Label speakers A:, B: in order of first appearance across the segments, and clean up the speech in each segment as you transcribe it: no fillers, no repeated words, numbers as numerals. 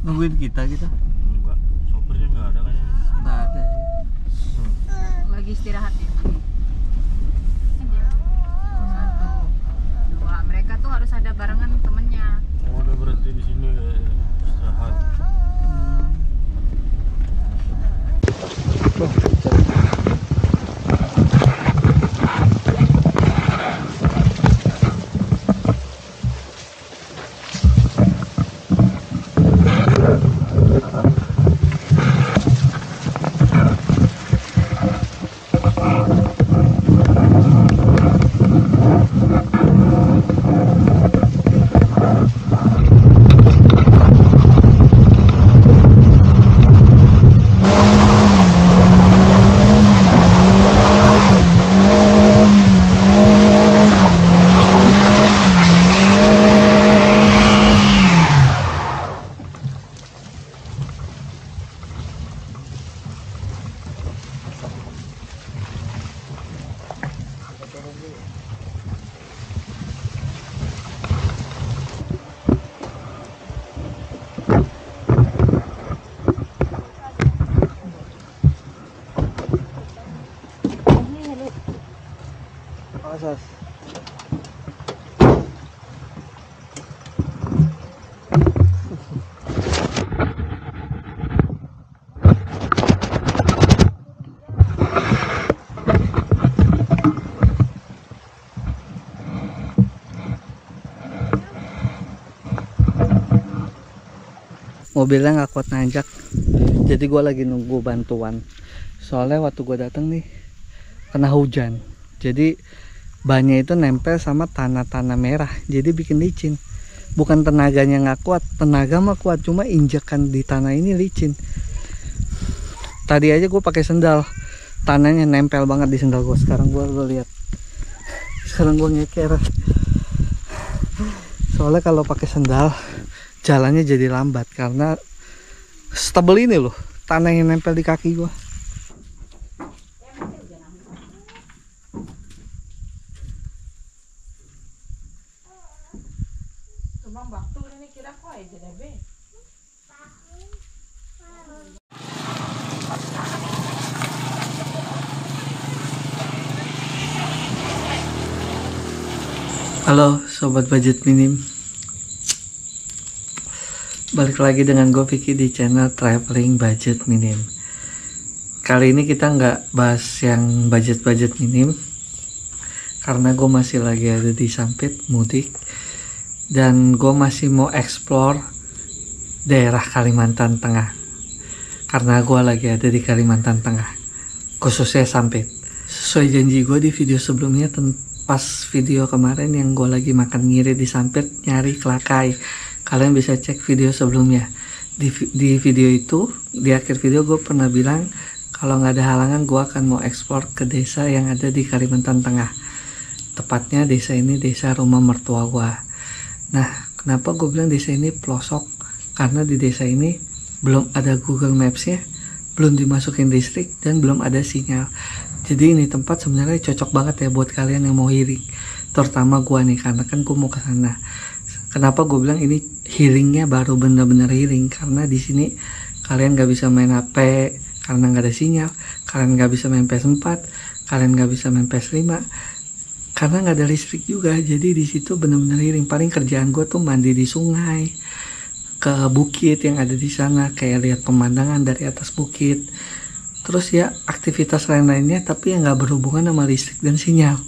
A: Nungguin kita gitu.
B: Enggak, sopirnya nggak ada kayaknya.
A: Nggak ada ya.
C: Lagi istirahat ya. Satu, dua. Mereka tuh harus ada barengan temennya.
B: Oh, udah berhenti di sini kayak istirahat.
A: Asas. Mobilnya nggak kuat nanjak, jadi gue lagi nunggu bantuan. Soalnya waktu gue datang nih kena hujan, jadi bannya itu nempel sama tanah-tanah merah, jadi bikin licin. Bukan tenaganya nggak kuat, tenaga mah kuat, cuma injekan di tanah ini licin. Tadi aja gue pakai sendal, tanahnya nempel banget di sendal gue. Sekarang gue lihat, sekarang gue nyeker. Soalnya kalau pakai sendal jalannya jadi lambat karena stebel ini loh, tanah yang nempel di kaki gua. Halo sobat budget minim, balik lagi dengan gue Vicky di channel Traveling Budget Minim. Kali ini kita nggak bahas yang budget minim karena gue masih lagi ada di Sampit mudik, dan gue masih mau explore daerah Kalimantan Tengah karena gue lagi ada di Kalimantan Tengah, khususnya Sampit. Sesuai janji gue di video sebelumnya, pas video kemarin yang gue lagi makan ngiri di Sampit nyari kelakai, kalian bisa cek video sebelumnya. Di video itu, di akhir video gue pernah bilang kalau nggak ada halangan gue akan mau eksplor ke desa yang ada di Kalimantan Tengah. Tepatnya desa ini desa rumah mertua gue. Nah, kenapa gue bilang desa ini pelosok? Karena di desa ini belum ada Google Maps-nya, belum dimasukin listrik, dan belum ada sinyal. Jadi ini tempat sebenarnya cocok banget ya buat kalian yang mau healing, terutama gue nih karena kan gue mau ke sana. Kenapa gue bilang ini healingnya baru bener-bener healing? Karena di sini kalian gak bisa main HP karena nggak ada sinyal, kalian gak bisa main PS4, kalian gak bisa main PS5 karena nggak ada listrik juga. Jadi di situ bener-bener healing. Paling kerjaan gue tuh mandi di sungai, ke bukit yang ada di sana, kayak lihat pemandangan dari atas bukit. Terus ya aktivitas lain-lainnya, tapi yang nggak berhubungan sama listrik dan sinyal.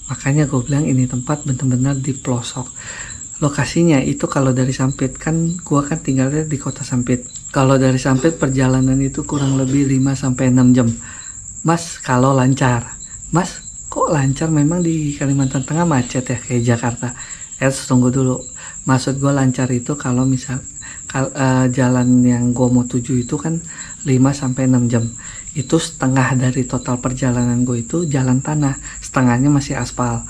A: Makanya gue bilang ini tempat bener-bener di pelosok. Lokasinya itu kalau dari Sampit, kan gua kan tinggalnya di kota Sampit. Kalau dari Sampit perjalanan itu kurang lebih 5-6 jam. Mas, kalau lancar. Mas, kok lancar? Memang di Kalimantan Tengah macet ya kayak Jakarta. Tunggu dulu. Maksud gua lancar itu kalau misal jalan yang gua mau tuju itu kan 5-6 jam. Itu setengah dari total perjalanan gue itu jalan tanah, setengahnya masih aspal.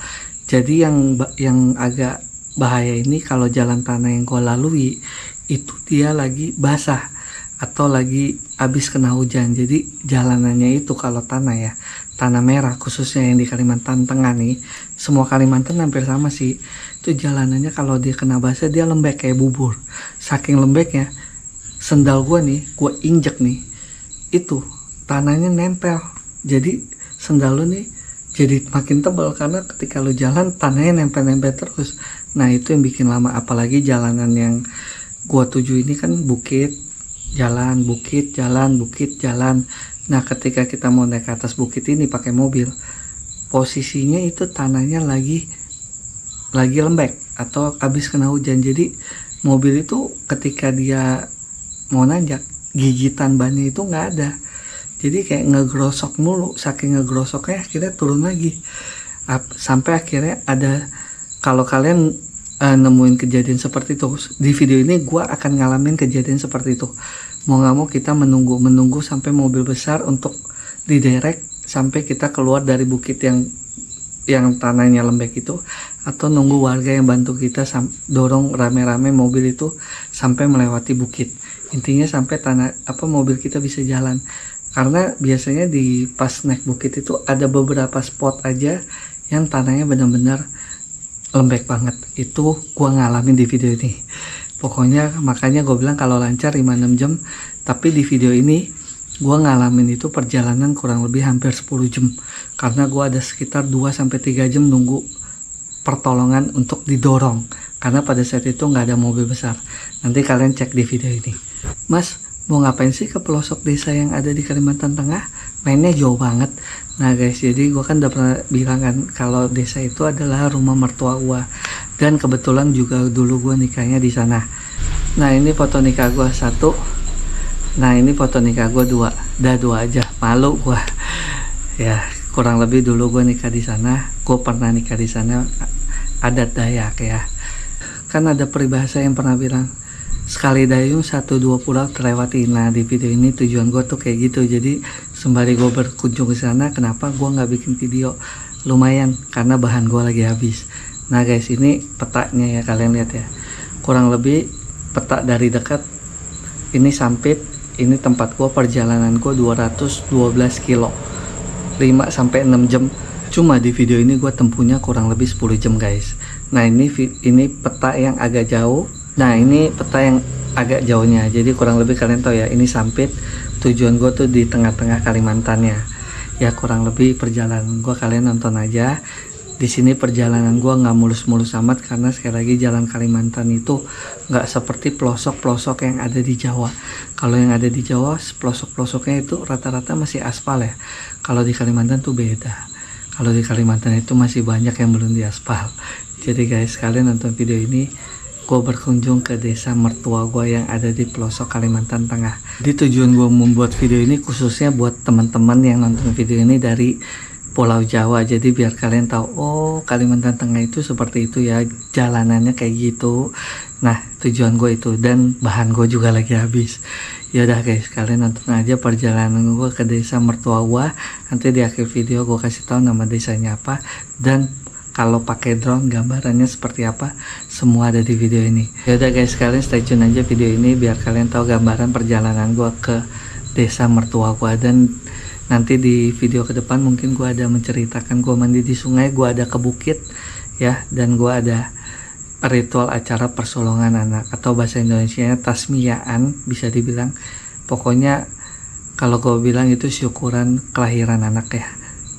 A: Jadi yang agak bahaya ini kalau jalan tanah yang gue lalui itu dia lagi basah atau lagi habis kena hujan. Jadi jalanannya itu kalau tanah ya, tanah merah khususnya yang di Kalimantan Tengah nih, semua Kalimantan hampir sama sih. Itu jalanannya kalau dia kena basah dia lembek kayak bubur. Saking lembeknya sendal gue nih, gue injek nih, itu tanahnya nempel. Jadi sendal lu nih jadi makin tebal karena ketika lu jalan tanahnya nempel-nempel terus. Nah itu yang bikin lama, apalagi jalanan yang gua tuju ini kan bukit, jalan, bukit, jalan, bukit, jalan. Nah ketika kita mau naik ke atas bukit ini pakai mobil, posisinya itu tanahnya lagi lembek atau habis kena hujan. Jadi mobil itu ketika dia mau nanjak, gigitan bannya itu nggak ada. Jadi kayak ngegrosok mulu, saking ngegrosoknya akhirnya turun lagi. Sampai akhirnya ada, kalau kalian nemuin kejadian seperti itu, di video ini gue akan ngalamin kejadian seperti itu. Mau nggak mau kita menunggu sampai mobil besar untuk diderek sampai kita keluar dari bukit yang tanahnya lembek itu, atau nunggu warga yang bantu kita dorong rame-rame mobil itu sampai melewati bukit. Intinya sampai mobil kita bisa jalan. Karena biasanya di pas naik bukit itu ada beberapa spot aja yang tanahnya benar-benar lembek banget. Itu gua ngalamin di video ini. Pokoknya makanya gue bilang kalau lancar 5-6 jam. Tapi di video ini gua ngalamin itu perjalanan kurang lebih hampir 10 jam. Karena gua ada sekitar 2-3 jam nunggu pertolongan untuk didorong. Karena pada saat itu nggak ada mobil besar. Nanti kalian cek di video ini. Mas, mau ngapain sih ke pelosok desa yang ada di Kalimantan Tengah? Mainnya jauh banget. Nah guys, jadi gue kan udah pernah bilang kan kalau desa itu adalah rumah mertua gue, dan kebetulan juga dulu gue nikahnya di sana. Nah ini foto nikah gue 1, nah ini foto nikah gue 2, dah 2 aja, malu gue. Ya kurang lebih dulu gue nikah di sana, gue pernah nikah di sana, adat Dayak ya. Kan ada peribahasa yang pernah bilang, sekali dayung 1-2 pulau terlewati. Nah di video ini tujuan gue tuh kayak gitu. Jadi sembari gue berkunjung ke sana, kenapa gue nggak bikin video? Lumayan karena bahan gue lagi habis. Nah guys, ini petanya ya, kalian lihat ya. Kurang lebih peta dari dekat. Ini Sampit, ini tempat gue, perjalanan gue 212 kilo, 5-6 jam. Cuma di video ini gue tempuhnya kurang lebih 10 jam guys. Nah ini peta yang agak jauh. Nah ini peta yang agak jauhnya, jadi kurang lebih kalian tahu ya, ini Sampit, tujuan gue tuh di tengah-tengah Kalimantannya. Ya kurang lebih perjalanan gue, kalian nonton aja. Di sini perjalanan gue nggak mulus-mulus amat karena sekali lagi jalan Kalimantan itu nggak seperti pelosok-pelosok yang ada di Jawa. Kalau yang ada di Jawa pelosok-pelosoknya itu rata-rata masih aspal ya. Kalau di Kalimantan tuh beda. Kalau di Kalimantan itu masih banyak yang belum diaspal. Jadi guys, kalian nonton video ini, gue berkunjung ke desa mertua gue yang ada di pelosok Kalimantan Tengah. Jadi tujuan gue membuat video ini khususnya buat teman-teman yang nonton video ini dari Pulau Jawa. Jadi biar kalian tahu, oh Kalimantan Tengah itu seperti itu ya, jalanannya kayak gitu. Nah tujuan gue itu, dan bahan gue juga lagi habis. Yaudah guys, kalian nonton aja perjalanan gue ke desa mertua gue. Nanti di akhir video gue kasih tahu nama desanya apa, dan kalau pakai drone gambarannya seperti apa, semua ada di video ini. Yaudah guys, kalian stay tune aja video ini biar kalian tahu gambaran perjalanan gue ke desa mertua gue. Dan nanti di video ke depan mungkin gue ada menceritakan gue mandi di sungai, gue ada ke bukit ya, dan gue ada ritual acara persolongan anak, atau bahasa Indonesianya tasmiyaan bisa dibilang. Pokoknya kalau gue bilang itu syukuran kelahiran anak ya.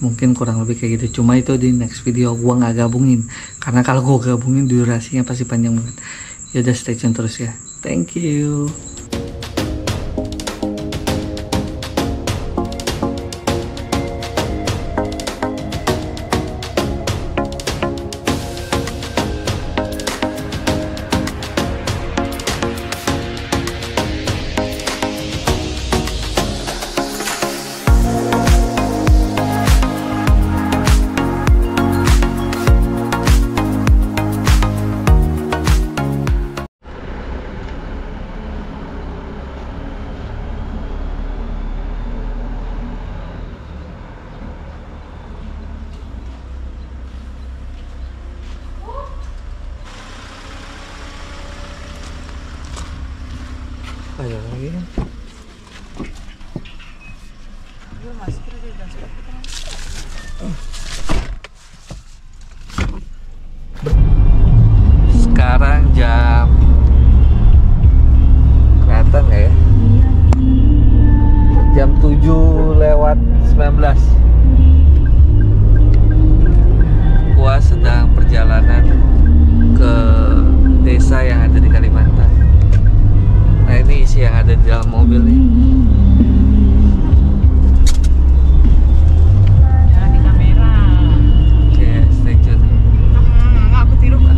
A: Mungkin kurang lebih kayak gitu. Cuma itu di next video gue nggak gabungin, karena kalau gue gabungin durasinya pasti panjang banget. Yaudah stay tune terus ya. Thank you. Ada lagi kan? Sekarang jam, kelihatan nggak ya? di dalam mobil nih.
C: Jangan di kamera.
A: Oke, stay tune.
C: Aku tiru Kak.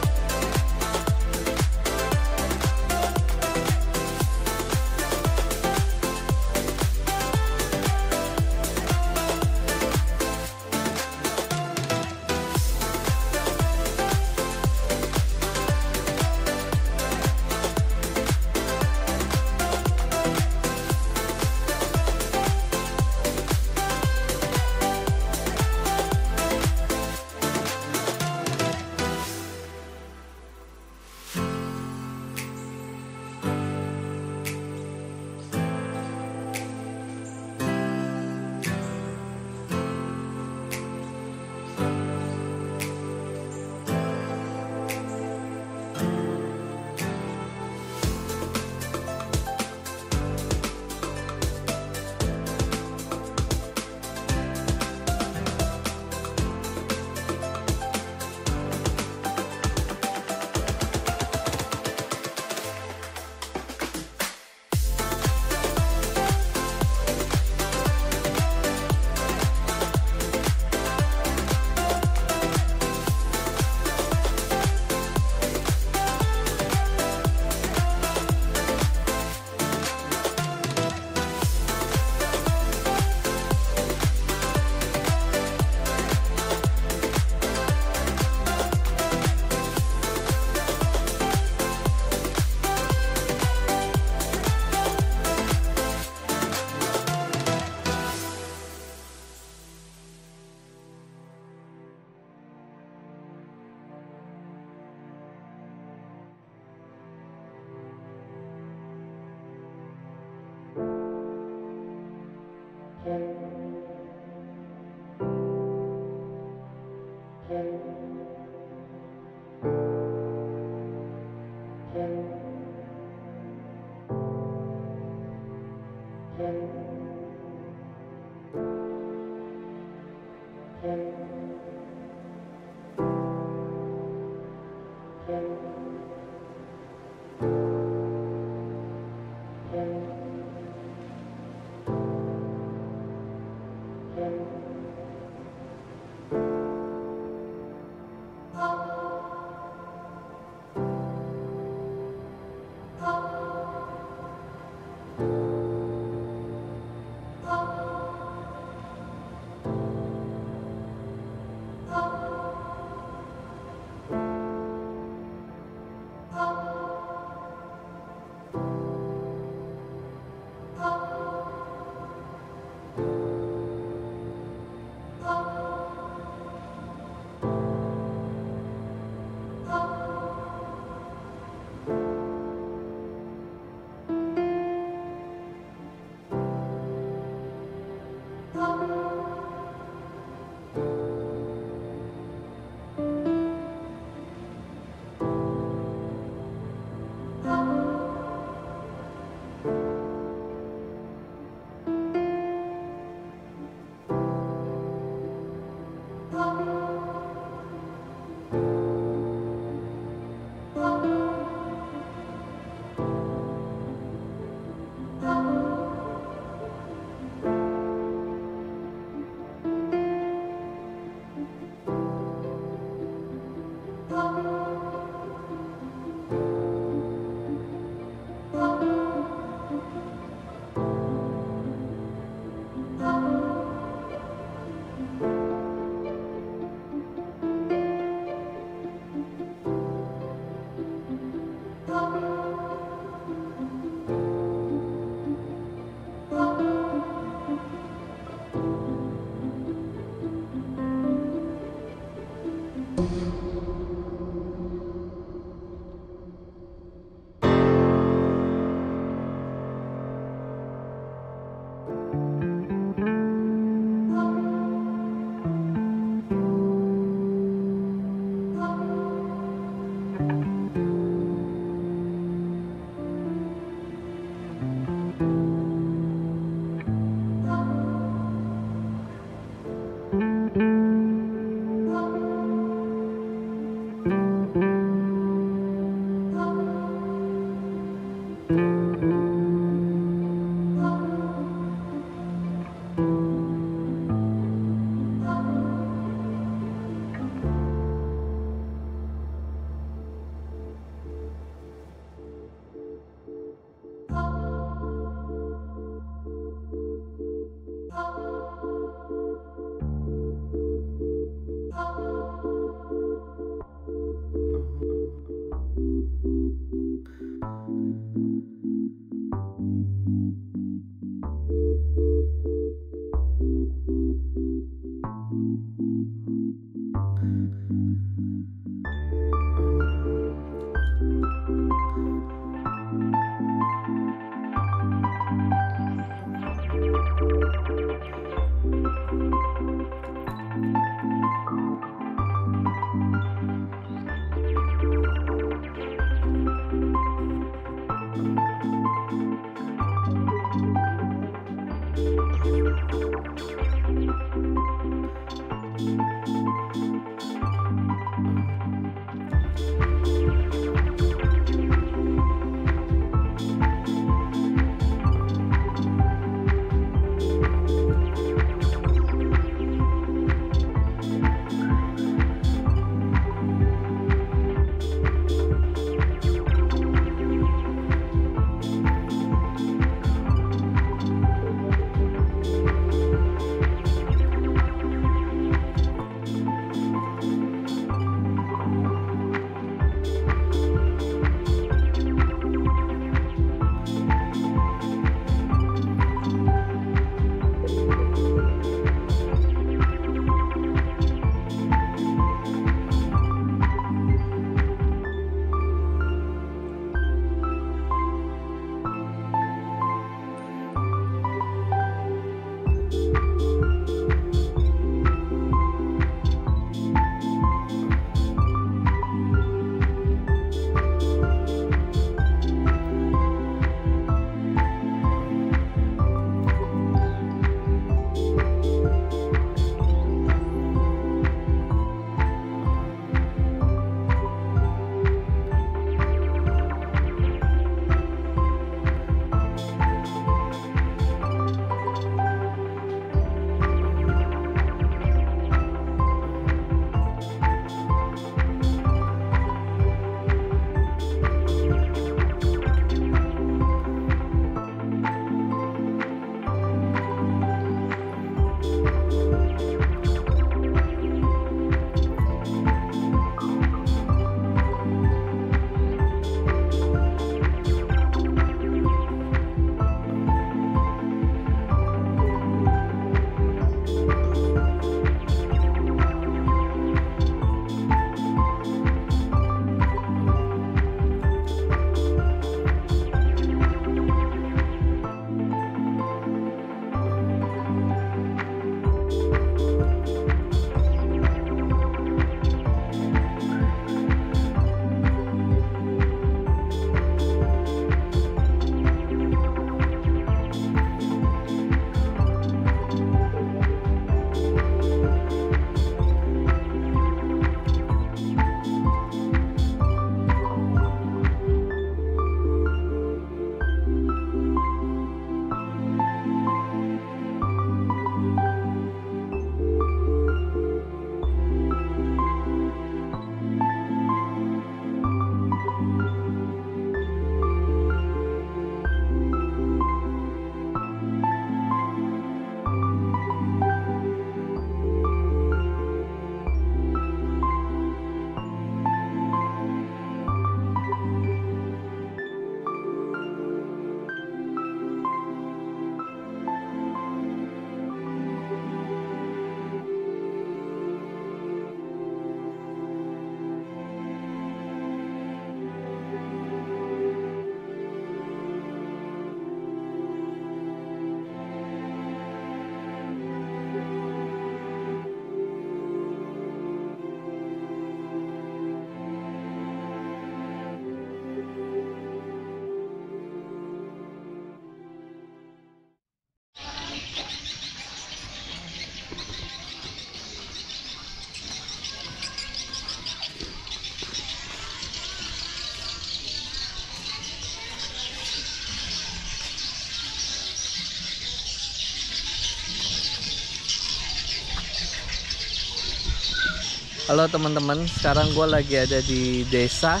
A: Halo teman-teman, sekarang gue lagi ada di desa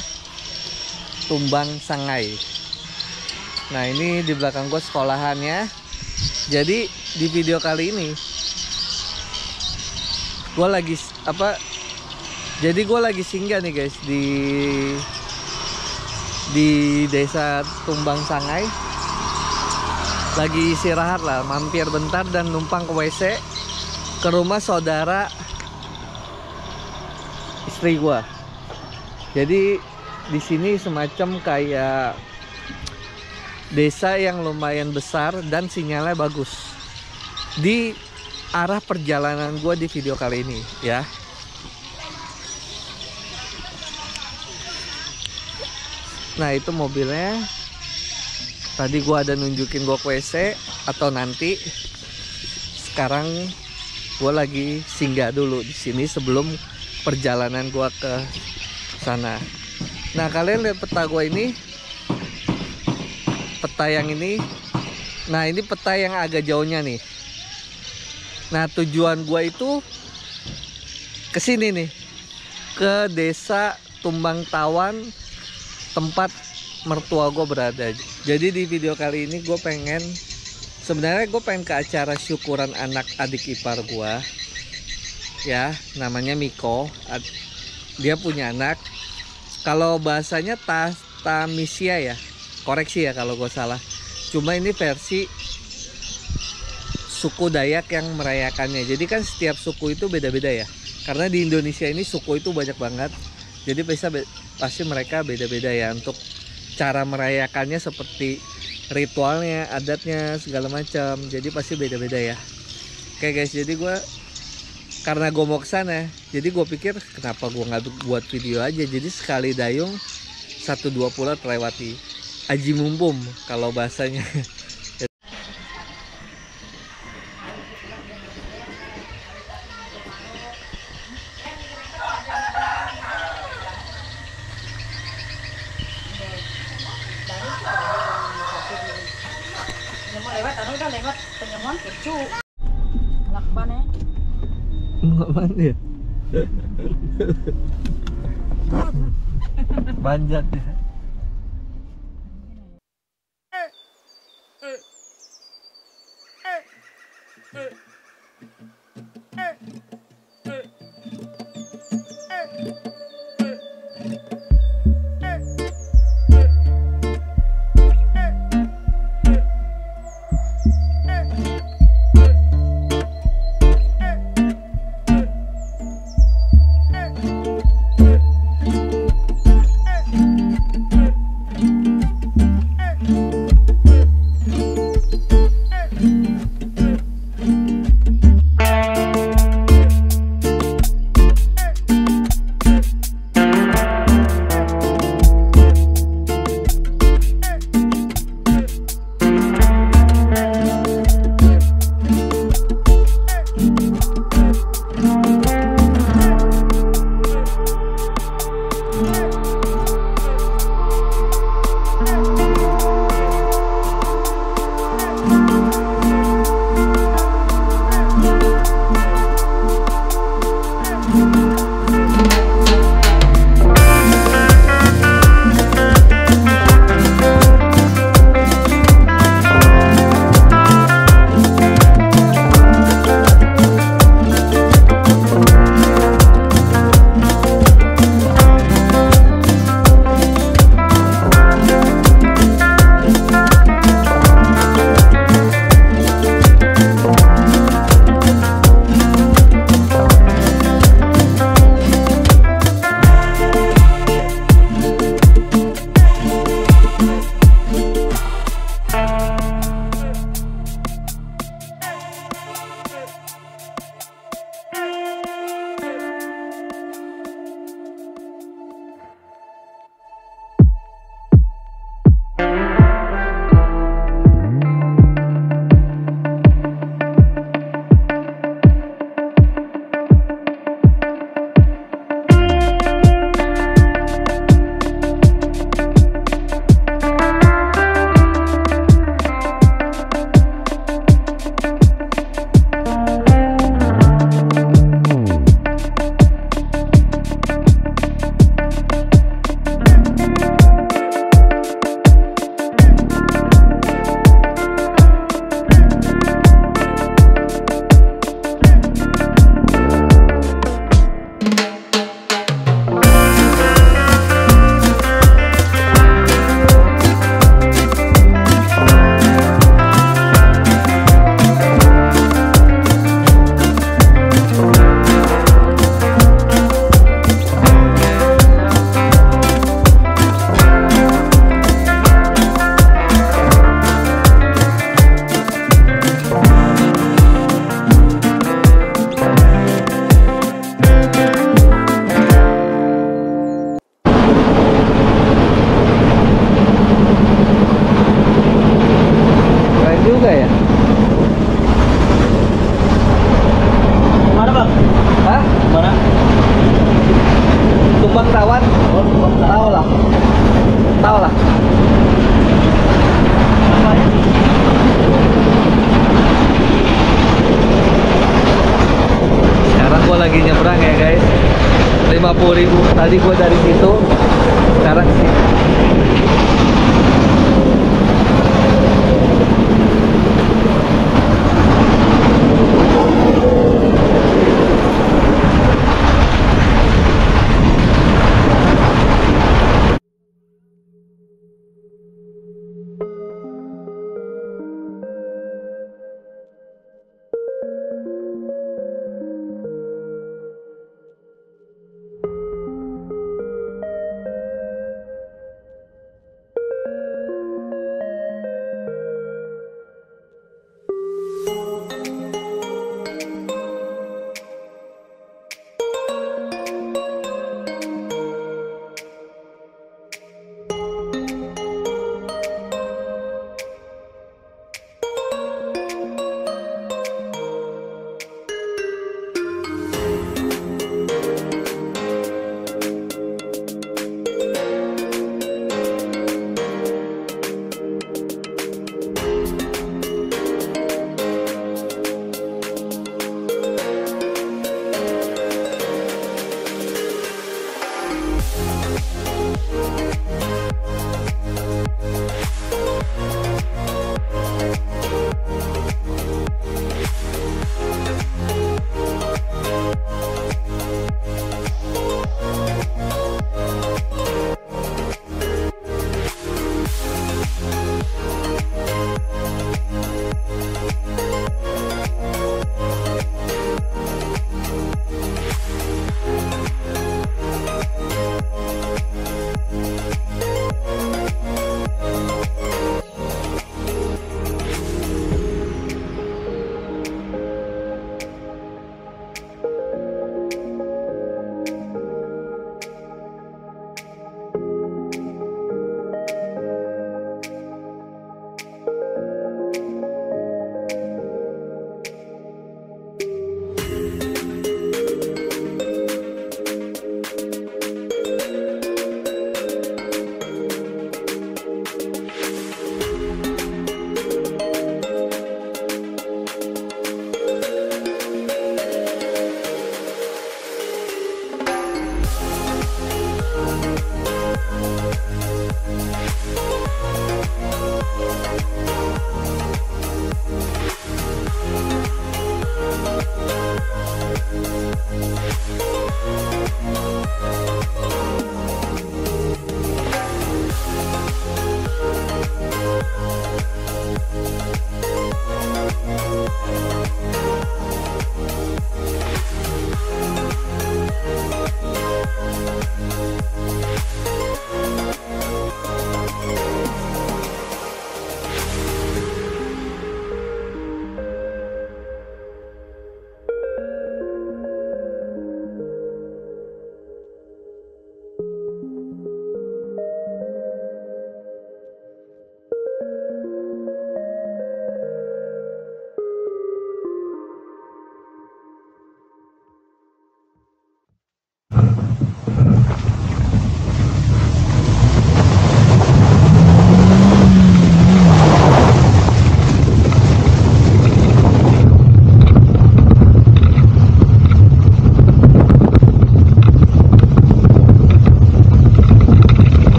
A: Tumbang Sangai. Nah, ini di belakang gue sekolahannya. Jadi di video kali ini gue lagi singgah nih guys di desa Tumbang Sangai. lagi istirahat lah, mampir bentar dan numpang ke WC ke rumah saudara istri gua. Jadi di sini semacam kayak desa yang lumayan besar dan sinyalnya bagus di arah perjalanan gua di video kali ini ya. Nah itu mobilnya. Tadi gua ada nunjukin gua ke WC atau nanti. Sekarang gua lagi singgah dulu di sini sebelum perjalanan gua ke sana. Nah kalian lihat peta gua ini, peta yang ini. Nah ini peta yang agak jauhnya nih. Nah tujuan gua itu ke sini nih, ke desa Tumbang Tawan, tempat mertua gue berada. Jadi di video kali ini gue pengen, sebenarnya gue pengen ke acara syukuran anak adik ipar gue ya, namanya Miko. Dia punya anak, kalau bahasanya Tamisia ya, koreksi ya kalau gue salah. Cuma ini versi suku Dayak yang merayakannya. Jadi kan setiap suku itu beda-beda ya, karena di Indonesia ini suku itu banyak banget. Jadi pasti mereka beda-beda ya untuk cara merayakannya, seperti ritualnya, adatnya, segala macam. Jadi pasti beda-beda ya. Oke guys, jadi karena gue mau ke sana, jadi gue pikir kenapa gue nggak buat video aja. Jadi sekali dayung 1-2 pulau terlewati. Aji mumpum kalau bahasanya.
C: lewat penyemuan kecu lakban ya.
A: Lakban ya. Banjat ya. Tadi gue dari situ, sekarang sih.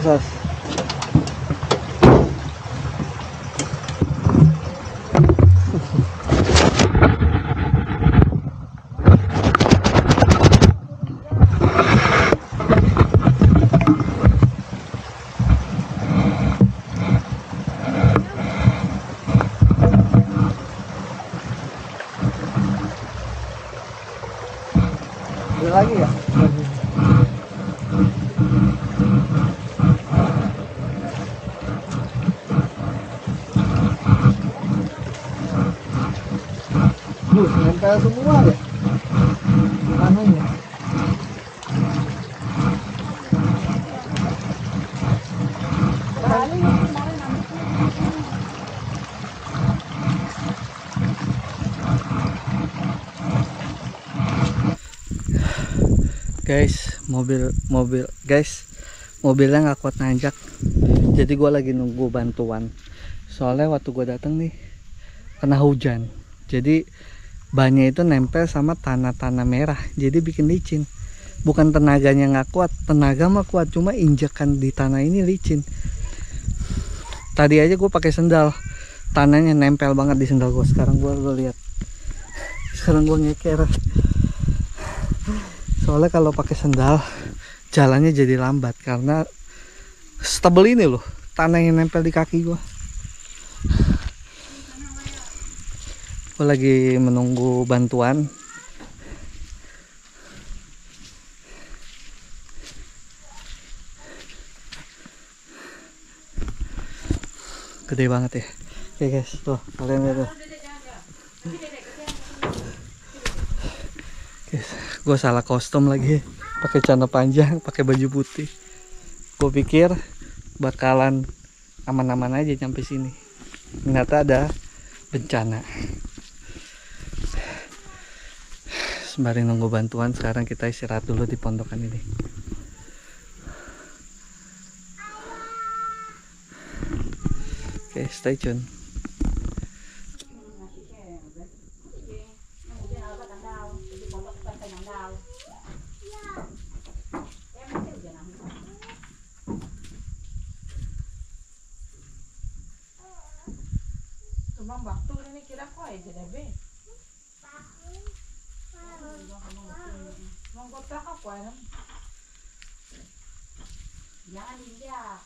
A: asas. Ada lagi ya? Nempel semua ya tanahnya. Guys, mobilnya nggak kuat nanjak, jadi gue lagi nunggu bantuan. Soalnya waktu gue datang nih kena hujan, jadi bannya itu nempel sama tanah-tanah merah, jadi bikin licin. Bukan tenaganya nggak kuat, tenaga mah kuat, cuma injakan di tanah ini licin. Tadi aja gue pakai sendal, tanahnya nempel banget di sendal gue. Sekarang gue lihat, sekarang gue ngeker. Soalnya kalau pakai sendal jalannya jadi lambat karena stebel ini loh, tanah yang nempel di kaki gue. Gue lagi menunggu bantuan. Gede banget ya. Oke guys, tuh kalian lihat tuh. Guys, gue salah kostum lagi, pakai celana panjang, pakai baju putih. Gue pikir bakalan aman-aman aja nyampe sini, ternyata ada bencana. Sembari nunggu bantuan, sekarang kita istirahat dulu di pondokan ini. Oke, stay tune.
D: Tumang bakto ini kira ko ay jadabe. Monggo ta ka ko ay. Yan dia.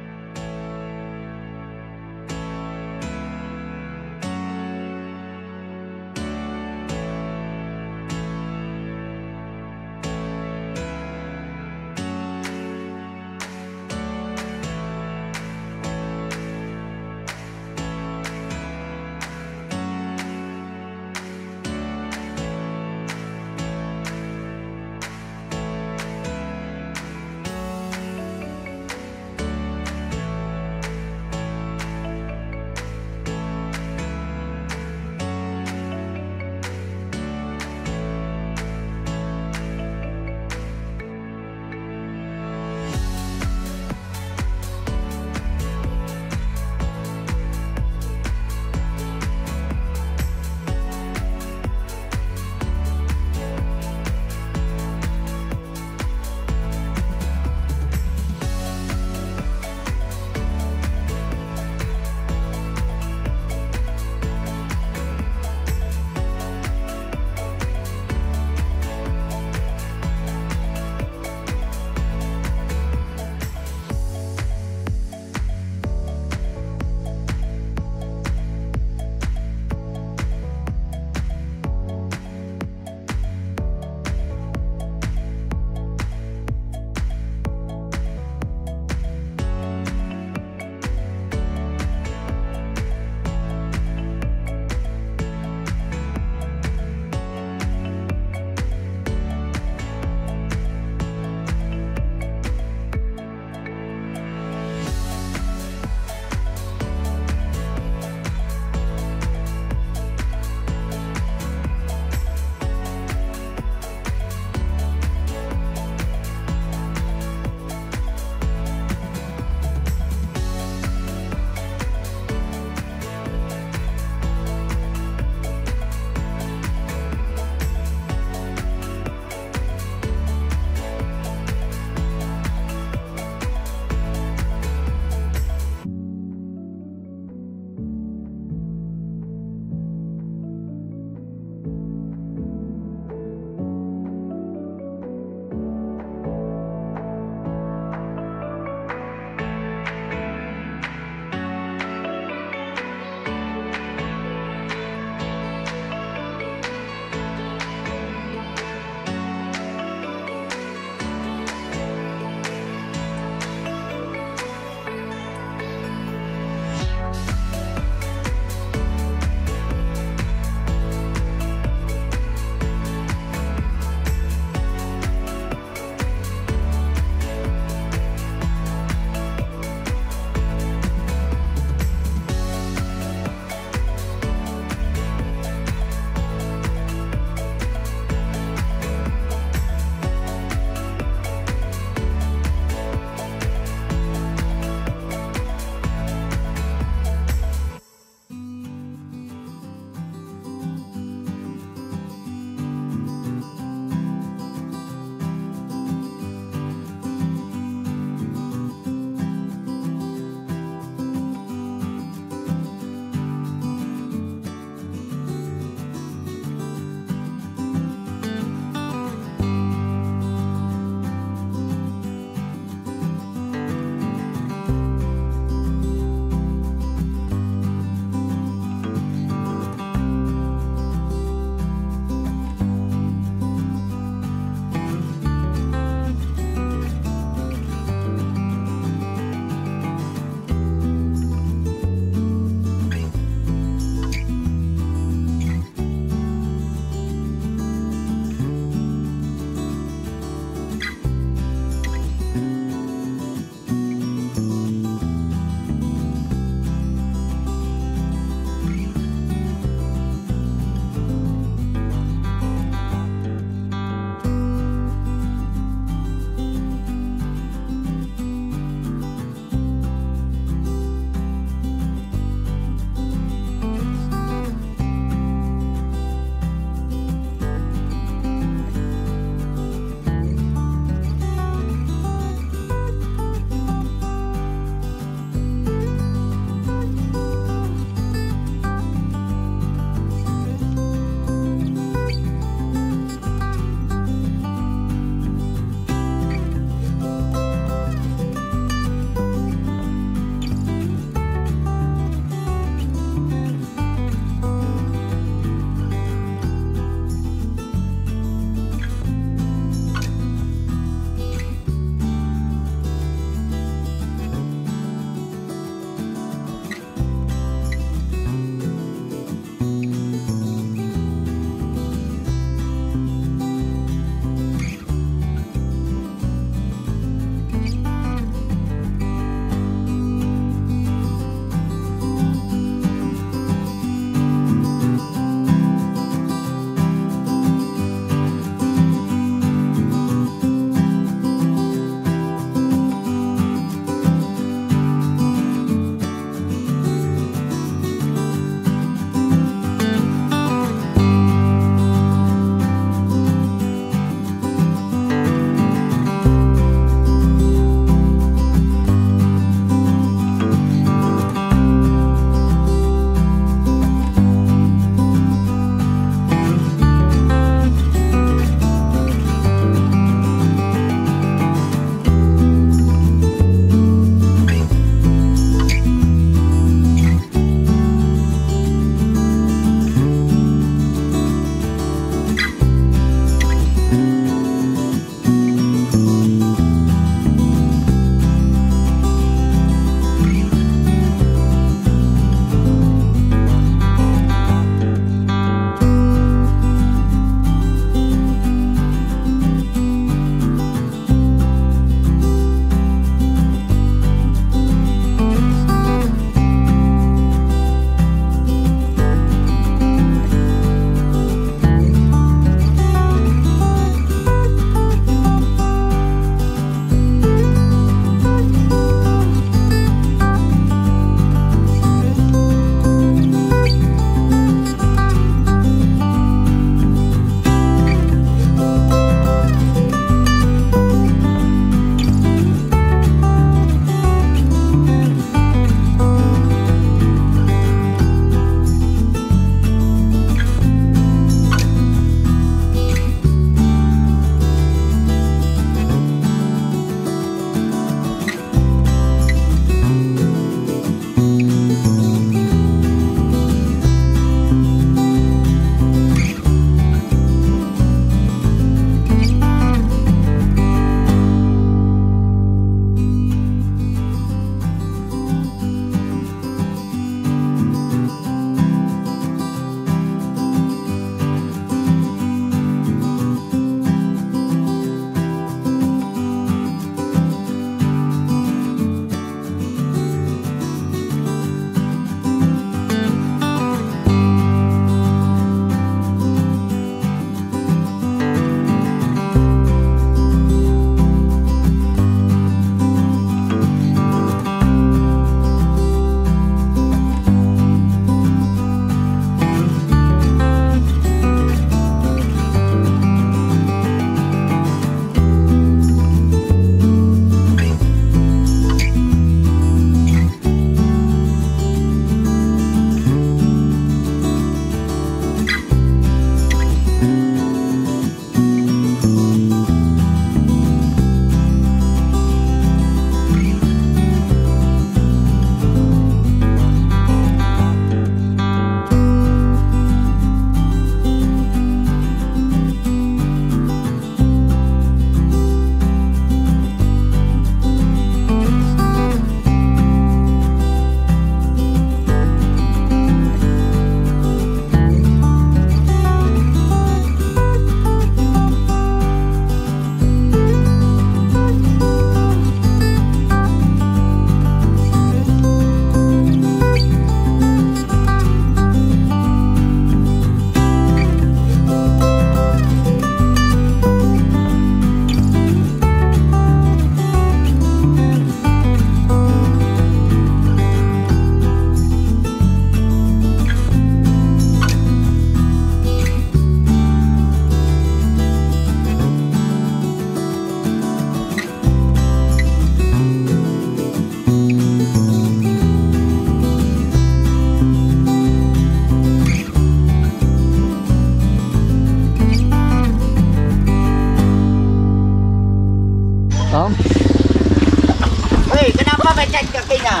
E: Pecet kakinya.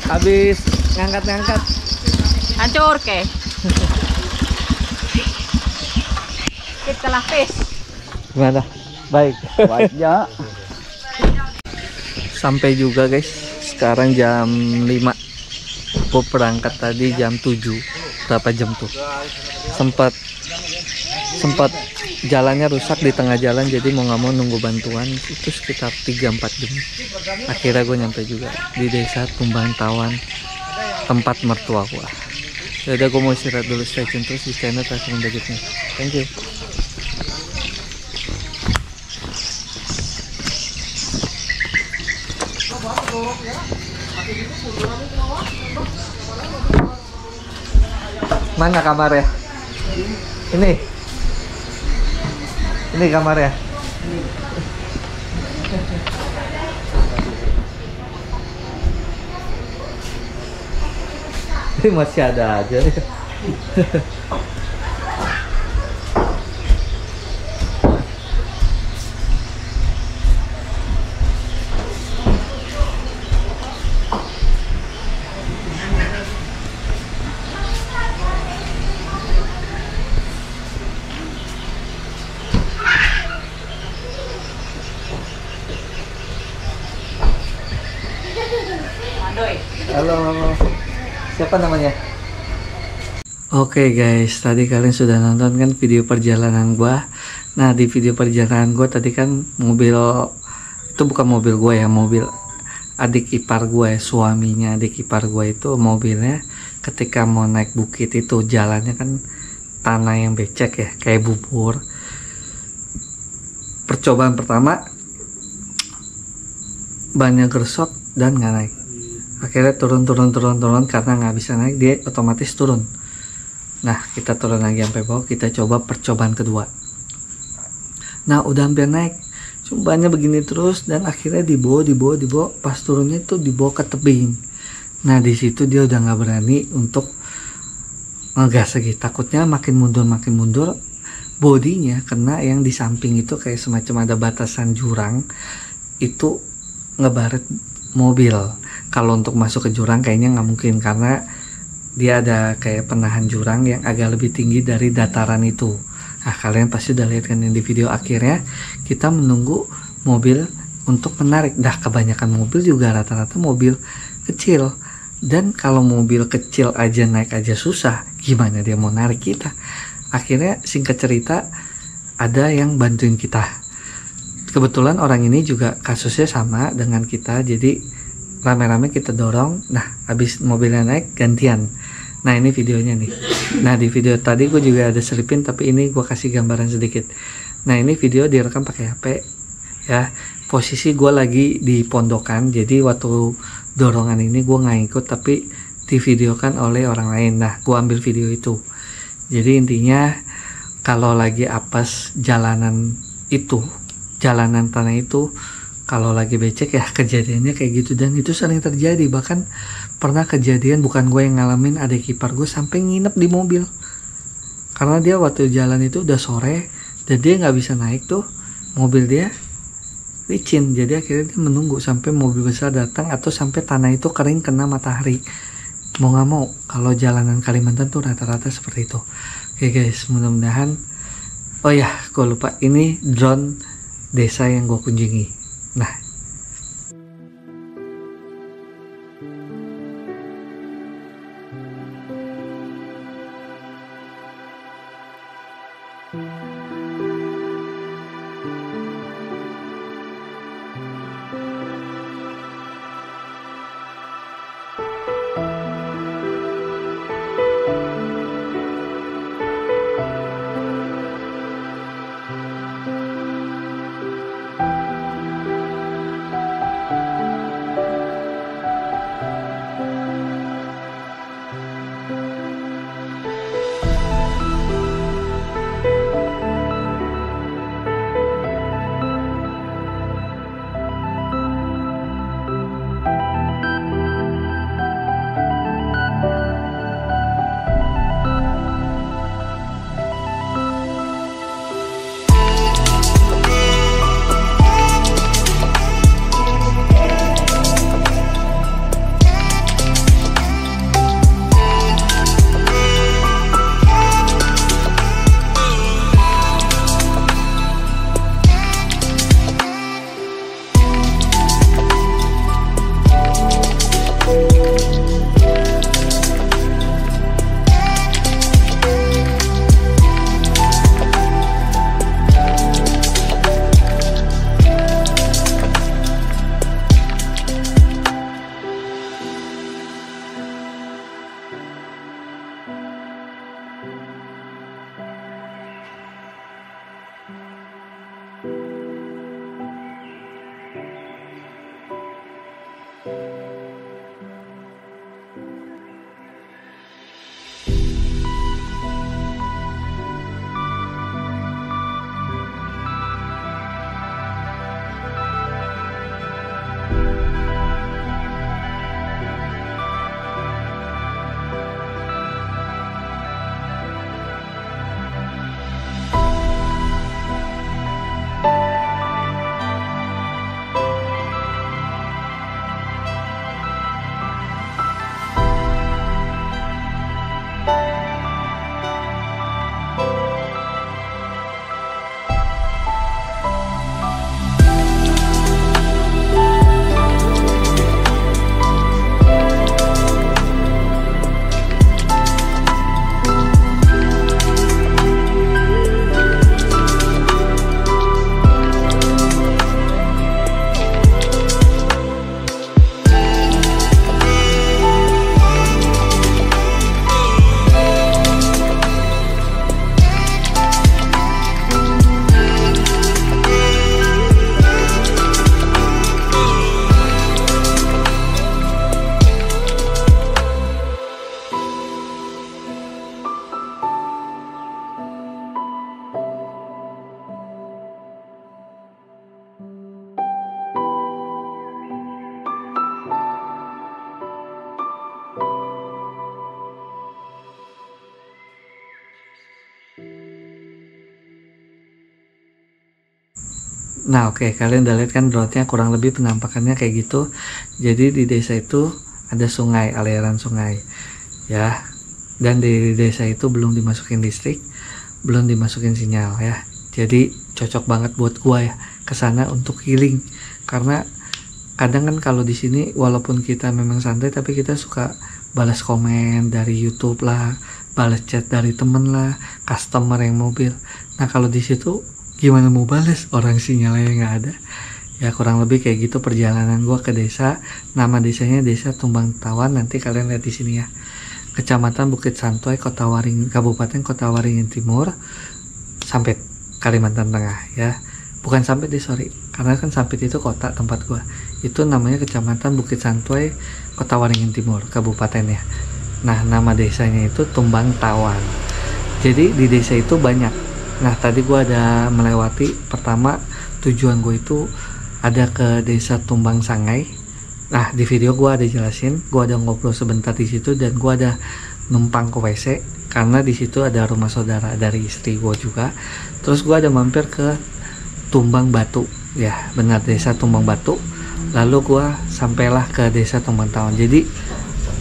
A: Habis ngangkat-ngangkat.
C: Hancur ke. Kita lapis.
A: Gimana? Baik.
E: Baiknya.
A: Sampai juga guys. Sekarang jam 5. Gue berangkat tadi jam 7. Berapa jam tuh? Sempat jalannya rusak di tengah jalan, jadi mau nggak mau nunggu bantuan itu sekitar 3-4 jam. Akhirnya gue nyampe juga di desa Tumbang Tawan, tempat mertua gue. Yaudah, gue mau istirahat dulu. Stay tune terus di channel Traveling Budget Minim. Thank you. Mana kamarnya? Ini kamarnya. Ini masih ada aja. Halo, siapa namanya? Oke guys, tadi kalian sudah nonton kan video perjalanan gua. Nah, di video perjalanan gua tadi kan mobil itu bukan mobil gua ya, mobil adik ipar gua ya, suaminya adik ipar gua itu mobilnya ketika mau naik bukit itu jalannya kan tanah yang becek ya, kayak bubur. Percobaan pertama banyak gersok dan nggak naik. Akhirnya turun karena nggak bisa naik, dia otomatis turun. Nah, kita turun lagi sampai bawah, kita coba percobaan kedua. Nah, udah hampir naik, cobanya begini terus dan akhirnya dibawa, pas turunnya itu dibawa ke tebing. Nah, di situ dia udah nggak berani untuk ngegas lagi, takutnya makin mundur, bodinya kena yang di samping itu kayak semacam ada batasan jurang, itu ngebaret mobil. Kalau untuk masuk ke jurang kayaknya nggak mungkin karena dia ada kayak penahan jurang yang agak lebih tinggi dari dataran itu. Nah, kalian pasti udah lihat kan yang di video. Akhirnya kita menunggu mobil untuk menarik. Dah kebanyakan mobil juga rata-rata mobil kecil. Dan kalau mobil kecil aja naik aja susah, gimana dia mau narik kita? Akhirnya singkat cerita ada yang bantuin kita. Kebetulan orang ini juga kasusnya sama dengan kita, jadi rame-rame kita dorong. Nah, habis mobilnya naik gantian. Nah, ini videonya nih. Nah, di video tadi gue juga ada selipin, tapi ini gue kasih gambaran sedikit. Nah, ini video direkam pakai HP ya. Posisi gue lagi di pondokan, jadi waktu dorongan ini gue nggak ikut, tapi divideokan oleh orang lain. Nah, gue ambil video itu. Jadi intinya kalau lagi apes jalanan tanah itu, kalau lagi becek ya kejadiannya kayak gitu, dan itu sering terjadi. Bahkan pernah kejadian, bukan gue yang ngalamin, adik ipar gue sampai nginep di mobil karena dia waktu jalan itu udah sore dan dia nggak bisa naik tuh, mobil dia licin, jadi akhirnya dia menunggu sampai mobil besar datang atau sampai tanah itu kering kena matahari. Mau nggak mau kalau jalanan Kalimantan tuh rata-rata seperti itu. Oke guys, mudah-mudahan. Oh ya, gue lupa, ini drone desa yang gue kunjungi. Nah, Nah oke, kalian udah lihat kan drone-nya kurang lebih penampakannya kayak gitu. Jadi di desa itu ada sungai, aliran sungai ya, dan di desa itu belum dimasukin listrik, belum dimasukin sinyal ya. Jadi cocok banget buat gua ya kesana untuk healing, karena kadang kan kalau di sini walaupun kita memang santai tapi kita suka balas komen dari YouTube lah, balas chat dari temen lah, customer yang mobil. Nah kalau di situ gimana mau balas, orang sinyalnya nggak ada ya. Kurang lebih kayak gitu perjalanan gua ke desa. Nama desanya Desa Tumbang Tawan, nanti kalian lihat di sini ya. Kecamatan Bukit Santuy, Kota Waringin, Kabupaten Kota Waringin Timur, Sampit, Kalimantan Tengah ya. Bukan Sampit deh, sorry, karena kan Sampit itu kota tempat gua. Itu namanya Kecamatan Bukit Santuy, Kota Waringin Timur, Kabupaten ya. Nah nama desanya itu Tumbang Tawan. Jadi di desa itu banyak. Nah tadi gua ada melewati, pertama tujuan gue itu ada ke desa Tumbang Sangai. Nah di video gua ada jelasin, gua ada ngobrol sebentar di situ, dan gua ada numpang ke WC karena di situ ada rumah saudara dari istri gua juga. Terus gua ada mampir ke Tumbang Batu ya, benar, desa Tumbang Batu. Lalu gua sampailah ke desa Tumbang Tawan. Jadi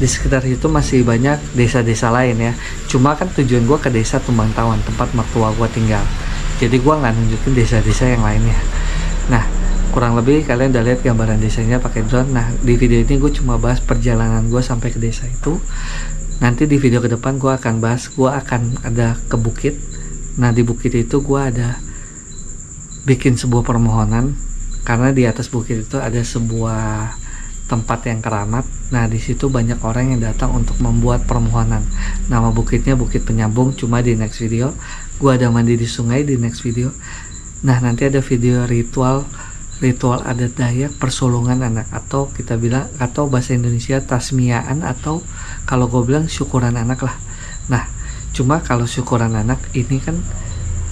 A: di sekitar itu masih banyak desa-desa lain ya, cuma kan tujuan gua ke desa Tumbang Tawan, tempat mertua gua tinggal. Jadi gua nggak nunjukin desa-desa yang lainnya. Nah kurang lebih kalian udah lihat gambaran desanya pakai drone. Nah di video ini gue cuma bahas perjalanan gue sampai ke desa itu. Nanti di video ke depan gue akan bahas, gue akan ada ke bukit. Nah di bukit itu gue ada bikin sebuah permohonan, karena di atas bukit itu ada sebuah tempat yang keramat. Nah di situ banyak orang yang datang untuk membuat permohonan. Nama bukitnya Bukit Penyambung, cuma di next video. Gue ada mandi di sungai di next video. Nah nanti ada video ritual adat Dayak persolongan anak, atau kita bilang, atau bahasa Indonesia tasmiaan, atau kalau gue bilang syukuran anak lah. Nah cuma kalau syukuran anak ini kan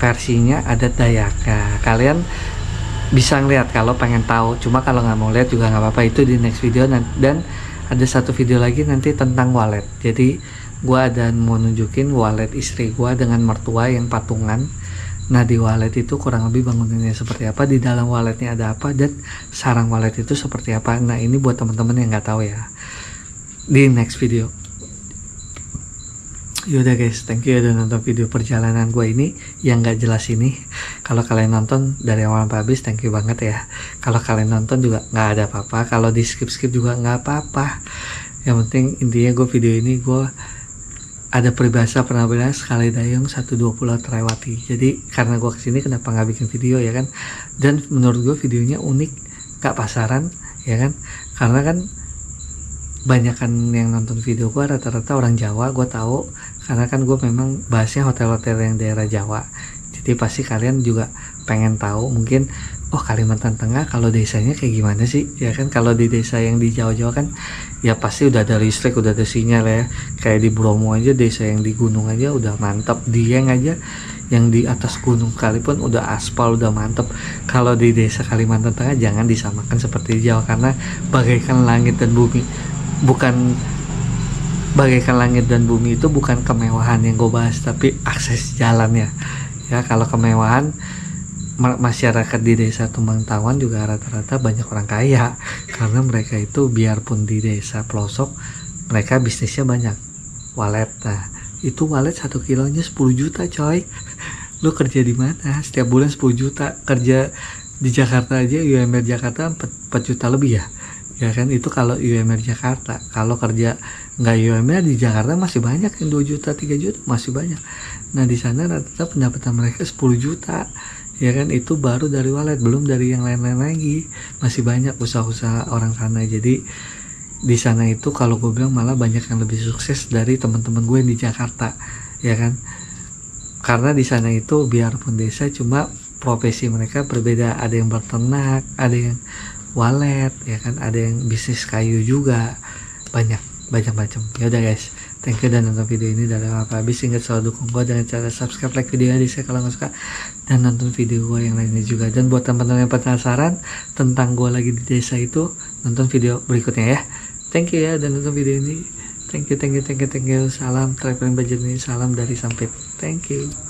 A: versinya adat Dayak. Nah, kalian bisa ngeliat kalau pengen tahu, cuma kalau nggak mau lihat juga nggak apa-apa, itu di next video. Dan ada satu video lagi nanti tentang walet. Jadi gua ada mau nunjukin walet istri gua dengan mertua yang patungan. Nah di walet itu kurang lebih bangunannya seperti apa, di dalam waletnya ada apa, dan sarang walet itu seperti apa. Nah ini buat teman-teman yang nggak tahu ya, di next video. Yaudah guys, thank you udah nonton video perjalanan gue ini yang gak jelas ini. Kalau kalian nonton dari awal sampai habis, thank you banget ya. Kalau kalian nonton juga nggak ada apa-apa, kalau di skip juga nggak apa-apa. Yang penting intinya gue video ini, gue ada peribahasa pernah bilang sekali dayung 120 terlewati. Jadi karena gue kesini kenapa nggak bikin video ya kan. Dan menurut gue videonya unik, gak pasaran ya kan, karena kan banyakan yang nonton video gue rata-rata orang Jawa, gue tahu, karena kan gue memang bahasnya hotel-hotel yang daerah Jawa. Jadi pasti kalian juga pengen tahu mungkin, oh Kalimantan Tengah kalau desanya kayak gimana sih ya kan. Kalau di desa yang di Jawa-Jawa kan ya pasti udah ada listrik, udah ada sinyal ya. Kayak di Bromo aja, desa yang di gunung aja udah mantap. Dieng aja yang di atas gunung sekalipun udah aspal, udah mantep. Kalau di desa Kalimantan Tengah jangan disamakan seperti di Jawa, karena bagaikan langit dan bumi. Bukan bagaikan langit dan bumi itu bukan kemewahan yang gue bahas, tapi akses jalannya ya. Kalau kemewahan, masyarakat di desa Tumbang Tawan juga rata-rata banyak orang kaya, karena mereka itu biarpun di desa pelosok mereka bisnisnya banyak. Walet, nah itu walet 1 kilonya 10 juta coy. Lu kerja di mana setiap bulan 10 juta? Kerja di Jakarta aja UMR Jakarta 4 juta lebih ya kan. Itu kalau UMR Jakarta. Kalau kerja nggak UMR di Jakarta masih banyak yang 2 juta 3 juta masih banyak. Nah di sana rata-rata pendapatan mereka 10 juta ya kan. Itu baru dari walet, belum dari yang lain-lain lagi. Masih banyak usaha-usaha orang sana. Jadi di sana itu kalau gue bilang malah banyak yang lebih sukses dari teman-teman gue yang di Jakarta ya kan. Karena di sana itu biarpun desa, cuma profesi mereka berbeda. Ada yang berternak, ada yang walet ya kan, ada yang bisnis kayu juga, banyak macam. Ya udah guys, thank you udah nonton video ini dari awal sampai habis. Ingat selalu dukung gue dengan cara subscribe, like videonya, di share kalau nggak suka, dan nonton video gue yang lainnya juga. Dan buat teman-teman yang penasaran tentang gue lagi di desa itu, nonton video berikutnya ya. Thank you ya udah nonton video ini. Thank you. Salam traveling budget ini, salam dari Sampit. Thank you.